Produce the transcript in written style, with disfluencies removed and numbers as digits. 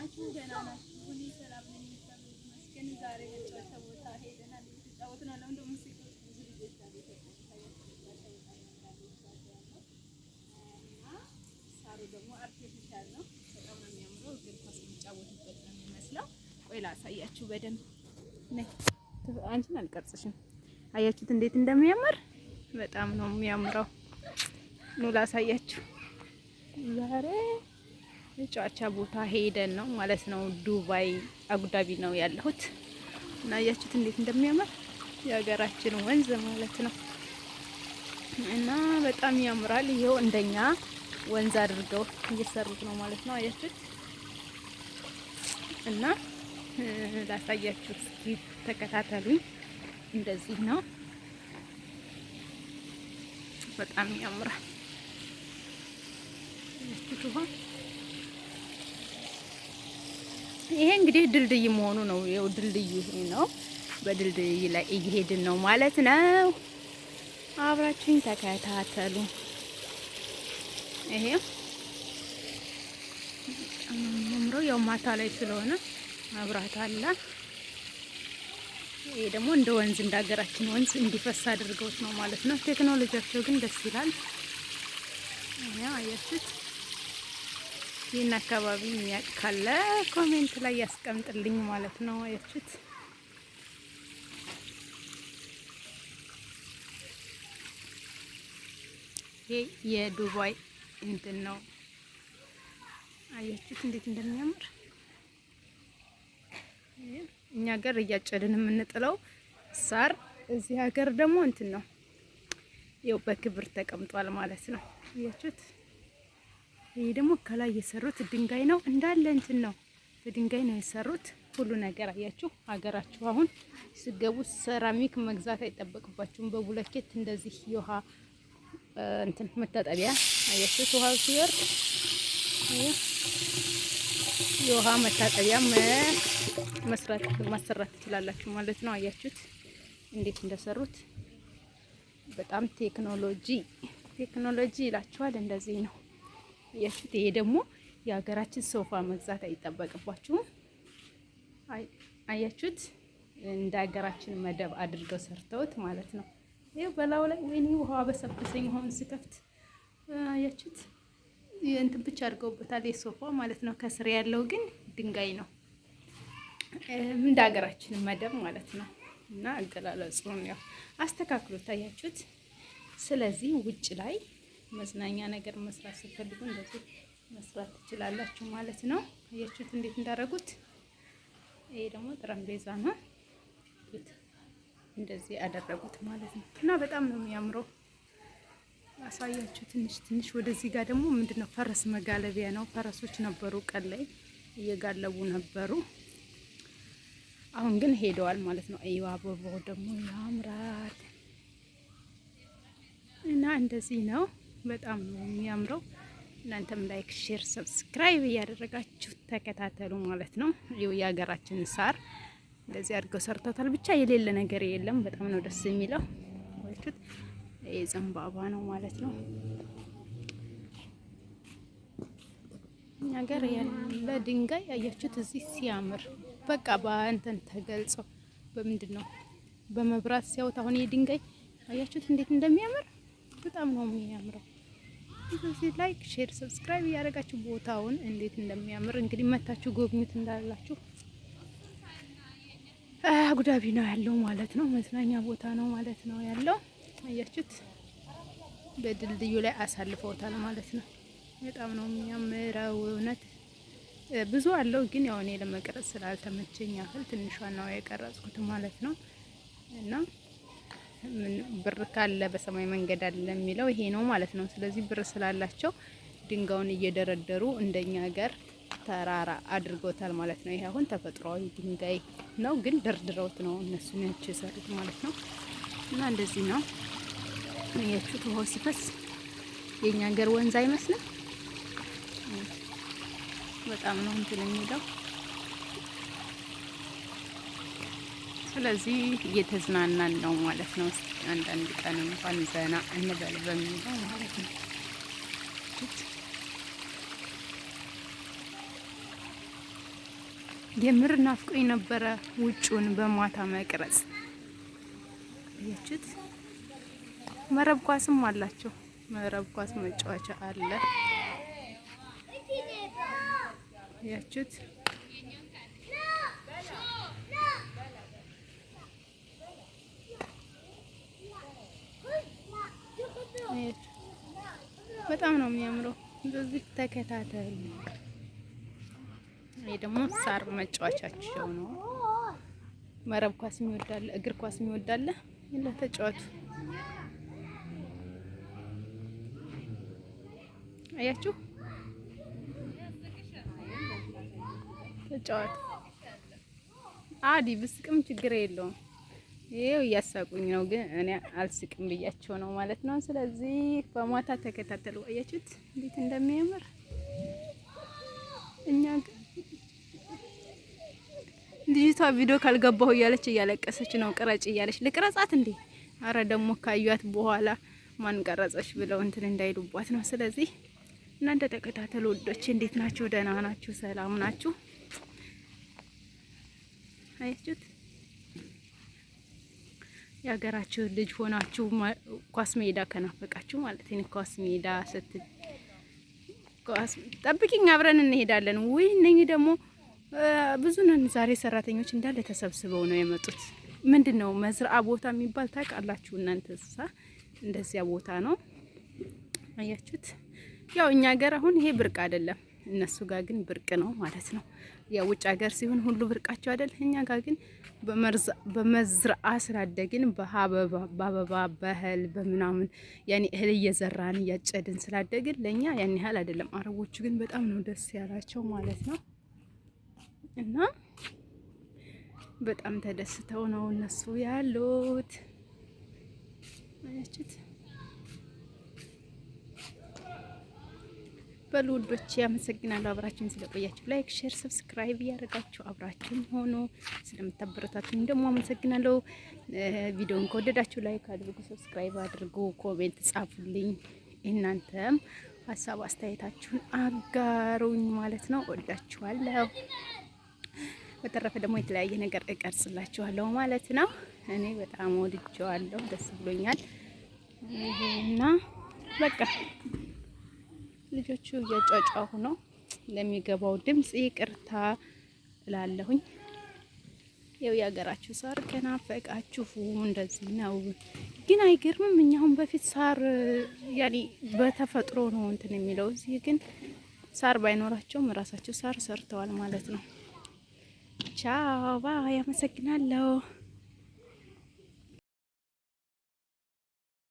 ናችሁ? ደህና ናችሁ? ሁሉ ሰላም ነኝ። መስገን ዛሬ መጫወቻ ቦታ ሄደናል። ተጫወት ነው ለምን ደሞ ብዙ ልጆች አሉ ሳሩ ደግሞ አርቲፊሻል ነው። በጣም ነው የሚያምረው። እግር ኳስ የሚጫወቱበት ነው የሚመስለው። ቆይ ላሳያችሁ በደንብ ነይ። አንቺን አልቀርጽሽም። አያችሁት እንዴት እንደሚያምር? በጣም ነው የሚያምረው። ኑ ላሳያችሁ። ዛሬ መጫወቻ ቦታ ሄደን ነው ማለት ነው። ዱባይ አቡዳቢ ነው ያለሁት እና አያችሁት እንዴት እንደሚያምር የሀገራችን ወንዝ ማለት ነው። እና በጣም ያምራል። ይሄው እንደኛ ወንዝ አድርገው እየሰሩት ነው ማለት ነው። አያችሁት እና ላሳያችሁ እስኪ ተከታተሉኝ። እንደዚህ ነው። በጣም ያምራል። ይሄ እንግዲህ ድልድይ መሆኑ ነው። ይኸው ድልድዩ ይሄ ነው። በድልድይ ላይ እየሄድን ነው ማለት ነው። አብራችሁኝ ተከታተሉ። ይሄ አምሮ ያው ማታ ላይ ስለሆነ መብራት አለ። ይሄ ደግሞ እንደ ወንዝ እንደ ሀገራችን ወንዝ እንዲፈስ አድርገውት ነው ማለት ነው። ቴክኖሎጂያቸው ግን ደስ ይላል። አያችሁት? ይህን አካባቢ የሚያውቅ ካለ ኮሜንት ላይ ያስቀምጥልኝ ማለት ነው። አያችሁት? ይሄ የዱባይ እንትን ነው። አያችሁት እንዴት እንደሚያምር። እኛ ሀገር እያጨድን የምንጥለው ሳር እዚህ ሀገር ደግሞ እንትን ነው። ይኸው በክብር ተቀምጧል ማለት ነው። አያችሁት? ይሄ ደግሞ ከላይ የሰሩት ድንጋይ ነው እንዳለ እንትን ነው። በድንጋይ ነው የሰሩት ሁሉ ነገር። አያችሁ ሀገራችሁ አሁን ስገቡ ሰራሚክ መግዛት አይጠበቅባችሁም። በቡለኬት እንደዚህ የውሃ እንትን መታጠቢያ አያችሁት? ውሃው ሲወርድ የውሃ መታጠቢያ ማሰራት ትችላላችሁ ማለት ነው። አያችሁት እንዴት እንደሰሩት። በጣም ቴክኖሎጂ ይላችኋል። እንደዚህ ነው። አያችሁት? ይሄ ደግሞ የሀገራችን ሶፋ መግዛት አይጠበቅባችሁም። አያችሁት? እንደ ሀገራችን መደብ አድርገው ሰርተውት ማለት ነው። ይሄ በላው ላይ ወይኔ ውሃ በሰበሰኝ ውሃውን ስከፍት አያችሁት? እንትን ብቻ አድርገውበታል የሶፋ ማለት ነው። ከስር ያለው ግን ድንጋይ ነው። እንደ ሀገራችን መደብ ማለት ነው። እና አገላለጹን ያው አስተካክሎት አያችሁት? ስለዚህ ውጭ ላይ መዝናኛ ነገር መስራት ስትፈልጉ እንደዚህ መስራት ትችላላችሁ ማለት ነው። አያችሁት እንዴት እንዳደረጉት። ይሄ ደግሞ ጠረጴዛ ነው። እንደዚህ ያደረጉት ማለት ነው። እና በጣም ነው የሚያምረው። አሳያችሁ ትንሽ ወደዚህ ጋር ደግሞ ምንድነው ፈረስ መጋለቢያ ነው። ፈረሶች ነበሩ ቀን ላይ እየጋለቡ ነበሩ። አሁን ግን ሄደዋል ማለት ነው። አይዋ አበባው ደግሞ ያምራል። እና እንደዚህ ነው። በጣም ነው የሚያምረው። እናንተም ላይክ፣ ሼር፣ ሰብስክራይብ እያደረጋችሁ ተከታተሉ ማለት ነው። ይኸው የሀገራችን ሳር እንደዚህ አድርገው ሰርተውታል። ብቻ የሌለ ነገር የለም። በጣም ነው ደስ የሚለው። ወይቱት ይሄ ዘንባባ ነው ማለት ነው። ነገር ያለ ድንጋይ አያችሁት? እዚህ ሲያምር በቃ በእንትን ተገልጾ በምንድን ነው በመብራት ሲያዩት። አሁን ይሄ ድንጋይ አያችሁት እንዴት እንደሚያምር። በጣም ነው የሚያምረው። ስለዚህ ላይክ፣ ሼር፣ ሰብስክራይብ እያደረጋችሁ ቦታውን እንዴት እንደሚያምር እንግዲህ መታችሁ ጎብኙት እንዳላችሁ። አቡዳቢ ነው ያለው ማለት ነው። መዝናኛ ቦታ ነው ማለት ነው ያለው። አያችሁት? በድልድዩ ላይ አሳልፈውታል ማለት ነው። በጣም ነው የሚያምረው። እውነት ብዙ አለው ግን ያው እኔ ለመቅረጽ ስላልተመቸኝ ያህል ትንሿን ነው የቀረጽኩት ማለት ነው። እና ብር ካለ በሰማይ መንገድ አለ የሚለው ይሄ ነው ማለት ነው። ስለዚህ ብር ስላላቸው ድንጋዩን እየደረደሩ እንደኛ ሀገር ተራራ አድርገውታል ማለት ነው። ይሄ አሁን ተፈጥሯዊ ድንጋይ ነው ግን ደርድረውት ነው እነሱ ናቸው የሰሩት ማለት ነው። እና እንደዚህ ነው። አያችሁት? ውሃው ሲፈስ የኛ ሀገር ወንዝ አይመስልም? በጣም ነው እንትን የሚለው። ስለዚህ እየተዝናናን ነው ማለት ነው። አንዳንድ ቀን እንኳን ዘና እንበል በሚለው ማለት ነው። የምር ናፍቆኝ ነበረ ውጩን በማታ መቅረጽ። ያችሁት መረብ ኳስም አላቸው። መረብ ኳስ መጫወቻ አለ። ያችሁት በጣም ነው የሚያምረው። እንደዚህ ተከታተሉ። ይሄ ደግሞ ሳር መጫወቻቸው ነው። መረብ ኳስ የሚወዳለ፣ እግር ኳስ የሚወዳለ ይላ ተጫወቱ። አያችሁ ተጫወቱ። አዲ ብስቅም ችግር የለውም። ይሄው እያሳቁኝ ነው፣ ግን እኔ አልስቅም ብያቸው ነው ማለት ነው። ስለዚህ በማታ ተከታተሉ። አያችሁት እንዴት እንደሚያምር። እኛ ግን ልጅቷ ቪዲዮ ካልገባሁ እያለች እያለቀሰች ነው። ቅረጭ እያለች ልቅረጻት እንዴ? አረ ደግሞ ካዩት በኋላ ማን ቀረጸሽ ብለው እንትን እንዳይሉባት ነው። ስለዚህ እናንተ ተከታተሉ ወዶች። እንዴት ናችሁ? ደህና ናችሁ? ሰላም ናችሁ? አያችሁት የሀገራችሁ ልጅ ሆናችሁ ኳስ ሜዳ ከናፈቃችሁ ማለት ነው። ኳስ ሜዳ ስትል ኳስ ጠብቂኝ አብረን እንሄዳለን። ወይ እነኚህ ደግሞ ብዙ ነን ዛሬ። ሰራተኞች እንዳለ ተሰብስበው ነው የመጡት። ምንድነው መዝራአ ቦታ የሚባል ታውቃላችሁ እናንተሳ? እንደዚያ ቦታ ነው። አያችሁት? ያው እኛ ሀገር አሁን ይሄ ብርቅ አይደለም፣ እነሱ ጋር ግን ብርቅ ነው ማለት ነው። ያው ውጭ ሀገር ሲሆን ሁሉ ብርቃቸው አይደል? እኛ ጋር ግን በመዝራአ ስላደግን በአበባ በእህል በምናምን ያኔ እህል እየዘራን እያጨድን ስላደግን ለኛ ያን ያህል አይደለም። አረቦቹ ግን በጣም ነው ደስ ያላቸው ማለት ነው። እና በጣም ተደስተው ነው እነሱ ያሉት። አያችሁት? በሉ ውዶች ያመሰግናለሁ አብራችሁን ስለቆያችሁ። ላይክ፣ ሼር፣ ሰብስክራይብ እያደረጋችሁ አብራችሁን ሆኖ ስለምታበረታቱኝ ደግሞ አመሰግናለሁ። ቪዲዮን ከወደዳችሁ ላይክ አድርጉ፣ ሰብስክራይብ አድርጉ፣ ኮሜንት ጻፉልኝ። እናንተም ሀሳብ አስተያየታችሁን አጋሩኝ ማለት ነው። ወዳችኋለሁ። በተረፈ ደግሞ የተለያየ ነገር እቀርጽላችኋለሁ ማለት ነው። እኔ በጣም ወድጄዋለሁ፣ ደስ ብሎኛል እና በቃ ልጆቹ እያጫጫሁ ነው። ለሚገባው ድምጽ ይቅርታ እላለሁኝ። ያው የሀገራችሁ ሳር ከናፈቃችሁ እንደዚህ ነው። ግን አይገርምም? እኛውን በፊት ሳር ያኔ በተፈጥሮ ነው እንትን የሚለው። እዚህ ግን ሳር ባይኖራቸውም ራሳቸው ሳር ሰርተዋል ማለት ነው። ቻው ባይ። አመሰግናለሁ።